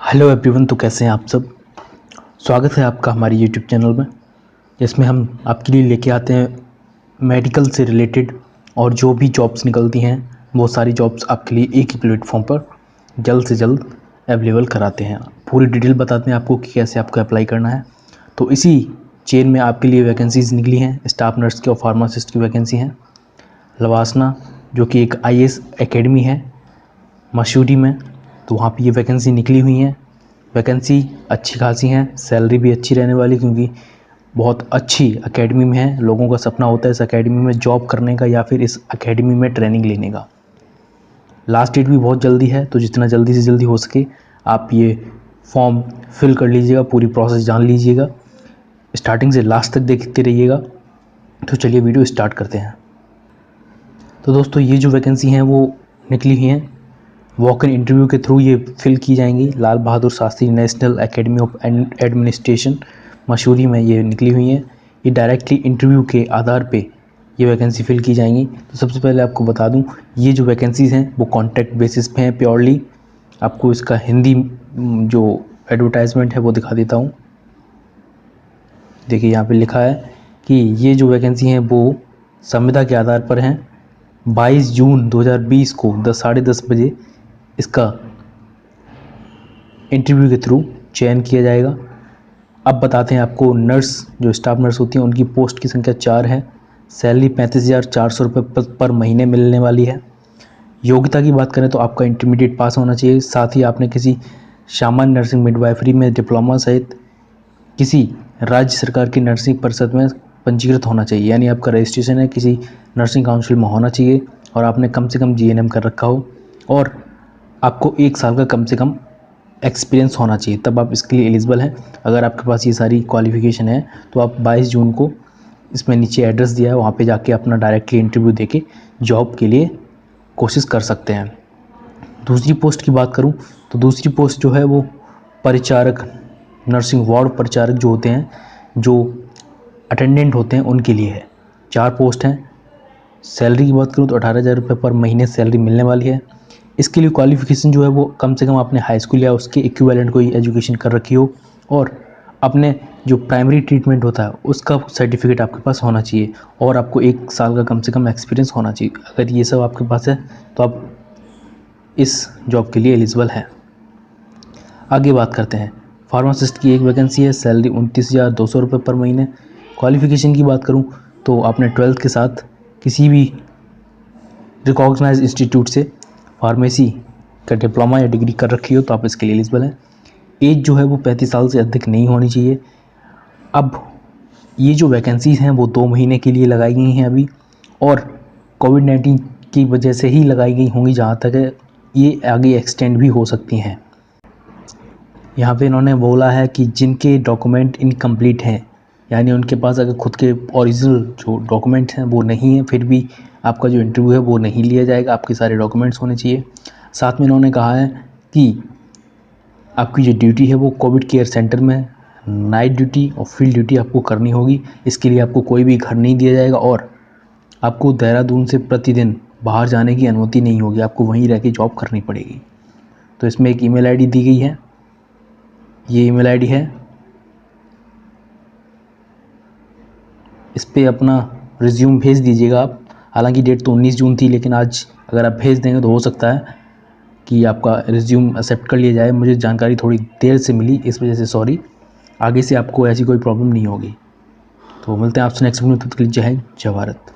Hello everyone, तो कैसे हैं आप सब। स्वागत है आपका हमारे यूट्यूब चैनल में, जिसमें हम आपके लिए लेके आते हैं मेडिकल से रिलेटेड और जो भी जॉब्स निकलती हैं वो सारी जॉब्स आपके लिए एक ही प्लेटफॉर्म पर जल्द से जल्द अवेलेबल कराते हैं। पूरी डिटेल बताते हैं आपको कि कैसे आपको अप्लाई करना है। तो इसी चेन में आपके लिए वैकेंसीज़ निकली हैं। स्टाफ नर्स की और फार्मासिस्ट की वैकेंसी हैं। लवासना जो कि एक IAS एकेडमी है मसूरी में, तो वहाँ पे ये वैकेंसी निकली हुई हैं। वैकेंसी अच्छी खासी हैं, सैलरी भी अच्छी रहने वाली, क्योंकि बहुत अच्छी एकेडमी में है। लोगों का सपना होता है इस एकेडमी में जॉब करने का या फिर इस एकेडमी में ट्रेनिंग लेने का। लास्ट डेट भी बहुत जल्दी है, तो जितना जल्दी से जल्दी हो सके आप ये फॉर्म फिल कर लीजिएगा, पूरी प्रोसेस जान लीजिएगा, स्टार्टिंग से लास्ट तक देखते रहिएगा। तो चलिए वीडियो स्टार्ट करते हैं। तो दोस्तों, ये जो वैकेंसी हैं वो निकली हुई हैं वॉक इन इंटरव्यू के थ्रू ये फिल की जाएंगी। Lal Bahadur Shastri national academy of administration Mussoorie में ये निकली हुई हैं। ये डायरेक्टली इंटरव्यू के आधार पे ये वैकेंसी फिल की जाएंगी। तो सबसे पहले आपको बता दूं, ये जो वैकेंसीज़ हैं वो कॉन्ट्रैक्ट बेसिस पे हैं प्योरली। आपको इसका हिंदी जो एडवर्टाइजमेंट है वो दिखा देता हूँ। देखिए यहाँ पे लिखा है कि ये जो वैकेंसी हैं वो संविदा के आधार पर हैं। 22 जून 2020 को 10:30 बजे इसका इंटरव्यू के थ्रू चयन किया जाएगा। अब बताते हैं आपको, नर्स जो स्टाफ नर्स होती हैं उनकी पोस्ट की संख्या 4 है। सैलरी 35,400 रुपये पर महीने मिलने वाली है। योग्यता की बात करें तो आपका इंटरमीडिएट पास होना चाहिए, साथ ही आपने किसी सामान्य नर्सिंग मिडवाइफरी में डिप्लोमा सहित किसी राज्य सरकार की नर्सिंग परिषद में पंजीकृत होना चाहिए, यानी आपका रजिस्ट्रेशन है किसी नर्सिंग काउंसिल में होना चाहिए और आपने कम से कम GNM कर रखा हो और आपको 1 साल का कम से कम एक्सपीरियंस होना चाहिए, तब आप इसके लिए एलिजिबल हैं। अगर आपके पास ये सारी क्वालिफ़िकेशन है तो आप 22 जून को, इसमें नीचे एड्रेस दिया है, वहाँ पे जाके अपना डायरेक्टली इंटरव्यू देके जॉब के लिए कोशिश कर सकते हैं। दूसरी पोस्ट की बात करूँ तो दूसरी पोस्ट जो है वो परिचारक, नर्सिंग वार्ड परिचारक जो होते हैं, जो अटेंडेंट होते हैं, उनके लिए है। 4 पोस्ट हैं। सैलरी की बात करूँ तो 18,000 रुपये पर महीने सैलरी मिलने वाली है। इसके लिए क्वालिफ़िकेशन जो है वो कम से कम आपने हाई स्कूल या उसके इक्विवेलेंट कोई एजुकेशन कर रखी हो और अपने जो प्राइमरी ट्रीटमेंट होता है उसका सर्टिफिकेट आपके पास होना चाहिए और आपको 1 साल का कम से कम एक्सपीरियंस होना चाहिए। अगर ये सब आपके पास है तो आप इस जॉब के लिए एलिजिबल हैं। आगे बात करते हैं, फार्मासिस्ट की एक वैकेंसी है। सैलरी 29,200 रुपये पर महीने। क्वालिफ़िकेशन की बात करूँ तो आपने 12th के साथ किसी भी रिकॉग्नाइज्ड इंस्टीट्यूट से फार्मेसी का डिप्लोमा या डिग्री कर रखी हो तो आप इसके लिए एलिजिबल हैं। एज जो है वो 35 साल से अधिक नहीं होनी चाहिए। अब ये जो वैकेंसीज़ हैं वो 2 महीने के लिए लगाई गई हैं अभी, और कोविड-19 की वजह से ही लगाई गई होंगी जहाँ तक है, ये आगे एक्सटेंड भी हो सकती हैं। यहाँ पे इन्होंने बोला है कि जिनके डॉक्यूमेंट इनकम्प्लीट हैं, यानी उनके पास अगर खुद के ओरिजिनल जो डॉक्यूमेंट हैं वो नहीं है, फिर भी आपका जो इंटरव्यू है वो नहीं लिया जाएगा। आपके सारे डॉक्यूमेंट्स होने चाहिए। साथ में इन्होंने कहा है कि आपकी जो ड्यूटी है वो कोविड केयर सेंटर में नाइट ड्यूटी और फील्ड ड्यूटी आपको करनी होगी। इसके लिए आपको कोई भी घर नहीं दिया जाएगा और आपको देहरादून से प्रतिदिन बाहर जाने की अनुमति नहीं होगी, आपको वहीं रह के जॉब करनी पड़ेगी। तो इसमें एक ईमेल ID दी गई है, ये ईमेल ID है। इस पर अपना रिज्यूम भेज दीजिएगा आप। हालांकि डेट तो 19 जून थी, लेकिन आज अगर आप भेज देंगे तो हो सकता है कि आपका रिज्यूम एक्सेप्ट कर लिया जाए। मुझे जानकारी थोड़ी देर से मिली, इस वजह से सॉरी। आगे से आपको ऐसी कोई प्रॉब्लम नहीं होगी। तो मिलते हैं आपसे नेक्स्ट वीडियो में, तब तक के लिए जय हिंद, जय भारत।